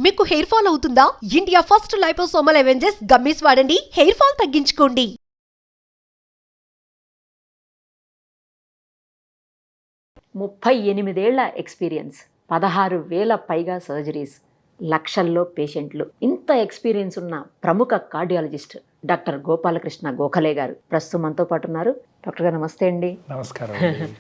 మీకు hair fall అవుతుందా? India first liposomal Avengers gummies వాడండి, హెయిర్ ఫాల్ తగ్గించుకోండి. 38 ఏళ్ల ఎక్స్పీరియన్స్, 16,000 పైగా సర్జరీస్, లక్షల్లో పేషెంట్లు. ఇంత ఎక్స్పీరియన్స్ ఉన్న ప్రముఖ కార్డియాలజిస్ట్ డాక్టర్ గోపాలకృష్ణ గోఖలే గారు ప్రస్తుతం మనతో పాటు ఉన్నారు. డాక్టర్ గారు నమస్తే అండి. నమస్కారం.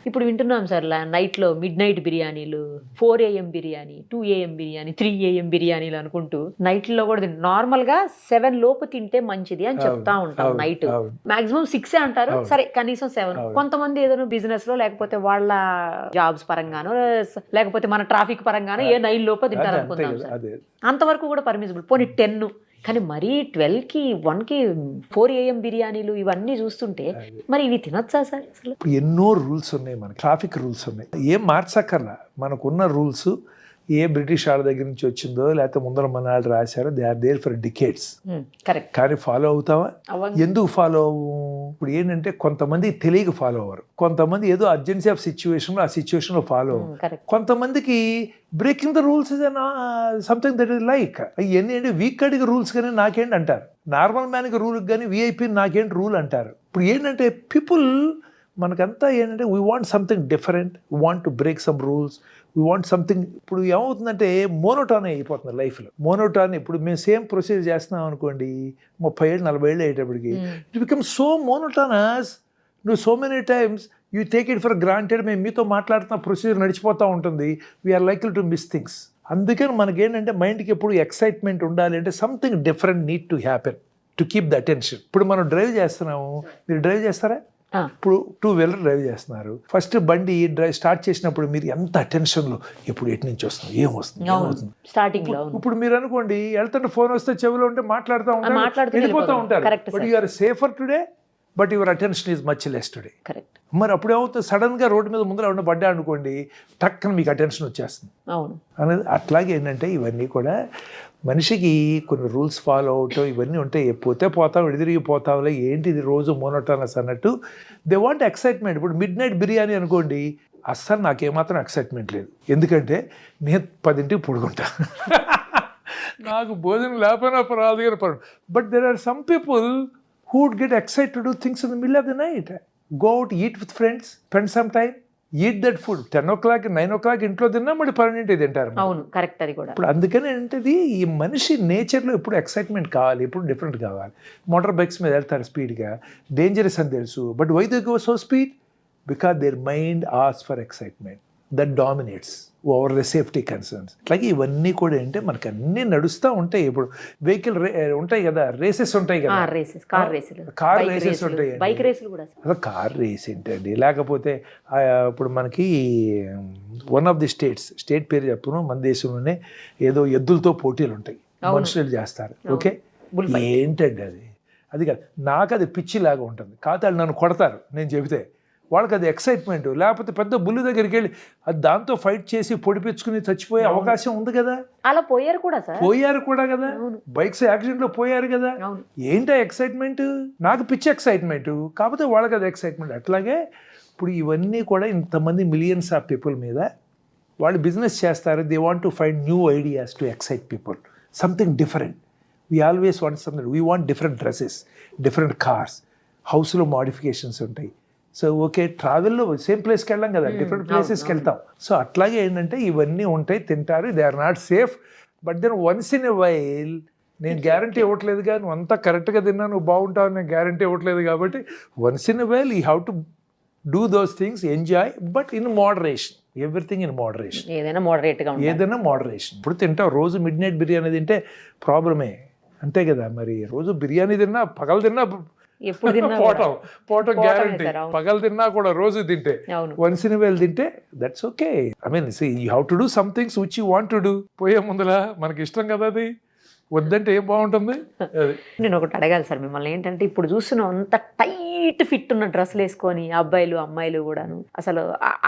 ఇప్పుడు వింటున్నాం సార్, నైట్లో మిడ్ నైట్ బిర్యానీలు, 4 AM biryani, 2 AM biryani, 3 AM బిర్యానీలు అనుకుంటూ నైట్లో కూడా నార్మల్గా 7 లోపు తింటే మంచిది అని చెప్తా ఉంటాం. నైట్ మాక్సిమం 6 అంటారు, సరే కనీసం 7. కొంతమంది ఏదైనా బిజినెస్ లో లేకపోతే వాళ్ళ జాబ్స్ పరంగానో లేకపోతే మన ట్రాఫిక్ పరంగానో 9 లోపు తింటారు అనుకుందాం సార్. అంతవరకు కూడా పర్మిసిబుల్. పోనీ 10. కానీ మరీ 12కి 1కి 4 AM బిర్యానీలు ఇవన్నీ చూస్తుంటే మరి ఇవి తినొచ్చా సార్? అసలు ఎన్నో రూల్స్ ఉన్నాయి, మనకి ట్రాఫిక్ రూల్స్ ఉన్నాయి. ఏం మార్చక్కర్లా, మనకున్న రూల్స్ ఏ బ్రిటిష్ వాళ్ళ దగ్గర నుంచి వచ్చిందో లేకపోతే ముందర మన వాళ్ళు రాశారో, they are there for decades. Correct. కానీ ఫాలో అవుతావా? ఎందుకు ఫాలో అవ్వు? ఇప్పుడు ఏంటంటే కొంతమంది తెలియక ఫాలో అవ్వరు, కొంతమంది ఏదో అర్జెన్సీ ఆఫ్ సిచ్యువేషన్ ఆ సిచ్యువేషన్ లో ఫాలో అవ్వరు. కొంతమందికి breaking the rules is something that is like ఇవన్నీ అంటే వీక్ అడిగి రూల్స్ కానీ నాకేంటి అంటారు, నార్మల్ మ్యాన్కి రూల్ కానీ విఐపి నాకేంటి రూల్ అంటారు. ఇప్పుడు ఏంటంటే పీపుల్ మనకంతా ఏంటంటే we want something different, we want to break some rules, we want something. ఇప్పుడు ఏమవుతుందంటే మోనోటాన్ అయిపోతుంది లైఫ్లో. మోనోటాన్ ఇప్పుడు మేము సేమ్ ప్రొసీజర్ చేస్తున్నాం అనుకోండి, 30 ఏళ్ళు 40 ఏళ్ళు అయ్యేటప్పటికి ఇట్ బికమ్ సో మోనోటానస్. నువ్వు so many times you take it for granted. మేము మీతో మాట్లాడుతున్న ప్రొసీజర్ నడిచిపోతూ ఉంటుంది, we're likely to miss things. అందుకని మనకేంటంటే మైండ్కి ఎప్పుడు ఎక్సైట్మెంట్ ఉండాలి అంటే something different need to happen to keep the attention. ఇప్పుడు మనం డ్రైవ్ చేస్తున్నాము, మీరు డ్రైవ్ చేస్తారా? ఇప్పుడు 2 వీలర్ డ్రైవ్ చేస్తున్నారు, ఫస్ట్ బండి డ్రైవ్ స్టార్ట్ చేసినప్పుడు మీరు ఎంత అటెన్షన్లో ఎప్పుడు ఎటు నుంచి వస్తుంది, ఏమవుతుంది స్టార్టింగ్ లో. ఇప్పుడు మీరు అనుకోండి వెళ్తుంటే ఫోన్ వస్తే చెవిలో ఉంటే మాట్లాడుతూ ఉంటారు, వెళ్ళిపోతూ ఉంటారు. But you are safer today, but your attention is much less today. మరి అప్పుడు ఏమవుతుంది, సడన్ గా రోడ్డు మీద ముందర ఉన్న పడ్డా అనుకోండి, టక్కన మీకు అటెన్షన్ వచ్చేస్తుంది అనేది. అట్లాగే ఏంటంటే ఇవన్నీ కూడా మనిషికి కొన్ని రూల్స్ ఫాలో అవటం ఇవన్నీ ఉంటాయి. పోతే పోతాం, ఎడిదిరిగిపోతాంలే, ఏంటి ఇది రోజు మోనోటానస్ అన్నట్టు. They want excitement. ఇప్పుడు మిడ్ నైట్ బిర్యానీ అనుకోండి, అస్సలు నాకేమాత్రం ఎక్సైట్మెంట్ లేదు. ఎందుకంటే నేను 10ంటికి పడుకుంటా, నాకు భోజనం లేకపోయినా పర్వాలేదు కానీ పడు. But there are some people who would get excited to do things in the middle of the night. Go out, eat with friends, spend some time, eat that food. 10 o'clock, 9 o'clock ఇంట్లో తిన్నా మళ్ళీ 12 తింటారు. అవును, correct. అది కూడా ఇప్పుడు అందుకని ఏంటది, ఈ మనిషి నేచర్లో ఎప్పుడు ఎక్సైట్మెంట్ కావాలి, ఎప్పుడు డిఫరెంట్ కావాలి. మోటార్ బైక్స్ మీద వెళ్తారు స్పీడ్గా, డేంజరస్ అని తెలుసు. But why they go so speed? Because their mind asks for excitement that dominates over the safety concerns. అట్లాగే ఇవన్నీ కూడా ఏంటంటే మనకు అన్నీ నడుస్తూ ఉంటాయి. ఇప్పుడు వెహికల్ ఉంటాయి కదా, రేసెస్ ఉంటాయి కదా, కార్ రేసెస్ ఉంటాయి. అసలు కార్ రేస్ ఏంటండి? లేకపోతే ఇప్పుడు మనకి వన్ ఆఫ్ ది స్టేట్ పేరు చెప్పను, మన దేశంలోనే ఏదో ఎద్దులతో పోటీలు ఉంటాయి, మనుషులు చేస్తారు. ఓకే, ఏంటండి అది కాదు, నాకు అది పిచ్చిలాగా ఉంటుంది. కాకపోతే వాళ్ళు నన్ను కొడతారు నేను చెబితే, వాళ్ళకి అది ఎక్సైట్మెంట్. లేకపోతే పెద్ద బుల్లి దగ్గరికి వెళ్ళి అది దాంతో ఫైట్ చేసి పొడిపించుకుని చచ్చిపోయే అవకాశం ఉంది కదా. అలా పోయారు కూడా కదా, బైక్స్ యాక్సిడెంట్ లో పోయారు కదా. ఏంటో ఎక్సైట్మెంట్? నాకు పిచ్చి ఎక్సైట్మెంట్, కాకపోతే వాళ్ళకి అది ఎక్సైట్మెంట్. అట్లాగే ఇప్పుడు ఇవన్నీ కూడా ఇంతమంది మిలియన్స్ ఆఫ్ పీపుల్ మీద వాళ్ళు బిజినెస్ చేస్తారు. They want to find new ideas to excite people, something different. We always want something. We want different dresses, different cars, హౌస్లో మోడిఫికేషన్స్ ఉంటాయి. సో ఓకే, ట్రావెల్లో సేమ్ ప్లేస్కి వెళ్ళాం కదా, డిఫరెంట్ ప్లేసెస్కి వెళ్తాం. సో అట్లాగే ఏంటంటే ఇవన్నీ ఉంటాయి, తింటారు. They are not safe. But then once in a while, నేను గ్యారంటీ ఇవ్వట్లేదు కానీ నువ్వు అంతా కరెక్ట్గా తిన్నా నువ్వు బాగుంటావు, నేను గ్యారంటీ ఇవ్వట్లేదు. కాబట్టి once in a while you have to do those things, enjoy, but in moderation. Everything in moderation. ఏదైనా మోడరేషన్. ఇప్పుడు తింటావు, రోజు మిడ్ నైట్ బిర్యానీ తింటే ప్రాబ్లమే, అంతే కదా. మరి రోజు బిర్యానీ తిన్నా, పగలు తిన్నా పోవటం గ్యారంటీ. పగలు తిన్నా కూడా రోజు తింటే, వన్స్ ఇన్ వైల్ తింటే that's okay. I mean you have to do some things which you want to do. పోయే ముందులా మనకి ఇష్టం కదా, అది వద్దంటే ఏం బాగుంటుంది. నేను ఒకటి అడగాలి సార్ మిమ్మల్ని, ఏంటంటే ఇప్పుడు చూస్తున్నాం అంత టైట్ ఫిట్ ఉన్న డ్రెస్సులు వేసుకొని అబ్బాయిలు అమ్మాయిలు కూడాను, అసలు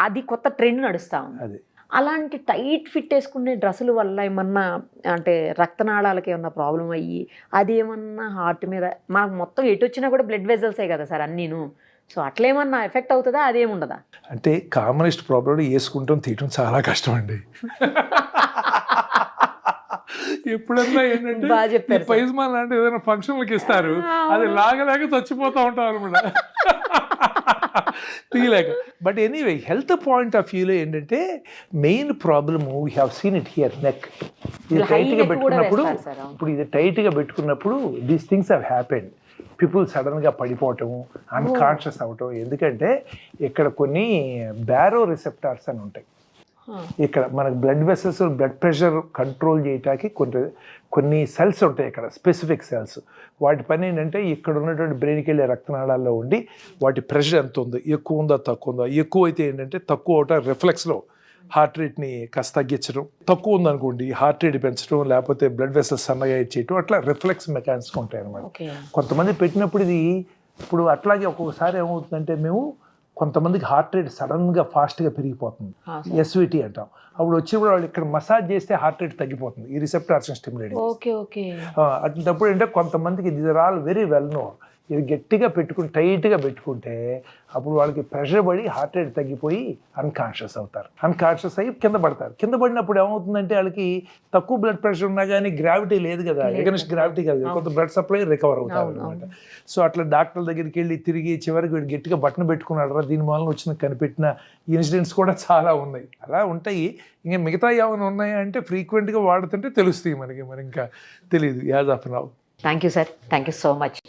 అది కొత్త ట్రెండ్ నడుస్తా ఉంది. అలాంటి టైట్ ఫిట్ వేసుకునే డ్రెస్సుల వల్ల ఏమన్నా అంటే రక్తనాళాలకి ఏమన్నా ప్రాబ్లం అయ్యి అది ఏమన్నా హార్ట్ మీద, మనకు మొత్తం ఎటు వచ్చినా కూడా బ్లడ్ వెజల్సే కదా సార్ అన్నీను. సో అట్లేమన్నా ఎఫెక్ట్ అవుతుందా, అదేముండదా? అంటే కామనెస్ట్ ప్రాబ్లం వేసుకుంటాం, తీయటం చాలా కష్టం అండి. ఎప్పుడన్నా ఏంటంటే బాగా చెప్పారు సార్. పైజ్మా లాంటి ఏదైనా ఫంక్షన్లకి ఇస్తారు, అది లాగలేక చచ్చిపోతూ ఉంటాం అనమాట తీయలేక. But anyway health point of వ్యూలో ఏంటంటే main problem we have seen it here neck. ఇది టైట్గా పెట్టుకున్నప్పుడు, ఇప్పుడు ఇది టైట్గా పెట్టుకున్నప్పుడు these things have happened. People సడన్గా పడిపోవటం, అన్కాన్షియస్ అవ్వటం. ఎందుకంటే ఇక్కడ కొన్ని బ్యారో రిసెప్టార్స్ అని ఉంటాయి. ఇక్కడ మనకు blood vessels, blood pressure control చేయటానికి కొన్ని సెల్స్ ఉంటాయి ఇక్కడ, స్పెసిఫిక్ సెల్స్. వాటి పని ఏంటంటే ఇక్కడ ఉన్నటువంటి బ్రెయిన్కి వెళ్ళే రక్తనాళాల్లో ఉండి వాటి ప్రెషర్ ఎంత ఉందో, ఎక్కువ ఉందా తక్కువ ఉందా. ఎక్కువ అయితే ఏంటంటే తక్కువ అవటం రిఫ్లెక్స్లో హార్ట్ రేట్ని కాస్త తగ్గించడం, తక్కువ ఉందనుకోండి హార్ట్ రేట్ పెంచడం, లేకపోతే బ్లడ్ వెసల్స్ సన్నగా చేయటం, అట్లా రిఫ్లెక్స్ మెకానిజం ఉంటాయి అన్నమాట. కొంతమంది పెట్టినప్పుడు ఇది ఇప్పుడు అట్లాగే ఒక్కొక్కసారి ఏమవుతుందంటే మేము కొంతమందికి హార్ట్ రేట్ సడన్గా ఫాస్ట్గా పెరిగిపోతుంది, ఎస్విటీ అంటాం. అప్పుడు వచ్చేప్పుడు వాళ్ళు ఇక్కడ మసాజ్ చేస్తే హార్ట్ రేట్ తగ్గిపోతుంది, ఈ రిసెప్టార్స్ స్టిమ్యులేట్. అట్లాంటప్పుడు అంటే కొంతమందికి these are all very well known. ఇది గట్టిగా పెట్టుకుని టైట్గా పెట్టుకుంటే అప్పుడు వాళ్ళకి ప్రెషర్ పడి హార్ట్ రేట్ తగ్గిపోయి అన్కాన్షియస్ అవుతారు. అన్కాన్షియస్ అయ్యి కింద పడతారు. కింద పడినప్పుడు ఏమవుతుందంటే వాళ్ళకి తక్కువ బ్లడ్ ప్రెషర్ ఉన్నా కానీ గ్రావిటీ లేదు కదా, ఎగనెస్ట్ గ్రావిటీ కాదు, కొంత బ్లడ్ సప్లై రికవర్ అవుతారు అనమాట. సో అట్లా డాక్టర్ల దగ్గరికి వెళ్ళి తిరిగి చివరికి వీడు గట్టిగా బట్టను పెట్టుకున్నాడు, దీని వలన వచ్చిన కనిపెట్టిన ఇన్సిడెంట్స్ కూడా చాలా ఉన్నాయి. అలా ఉంటాయి. ఇంకా మిగతా ఏమైనా ఉన్నాయా అంటే ఫ్రీక్వెంట్గా వాడుతుంటే తెలుస్తాయి మనకి, మరి ఇంకా తెలియదు as of now. Thank you sir, thank you so much.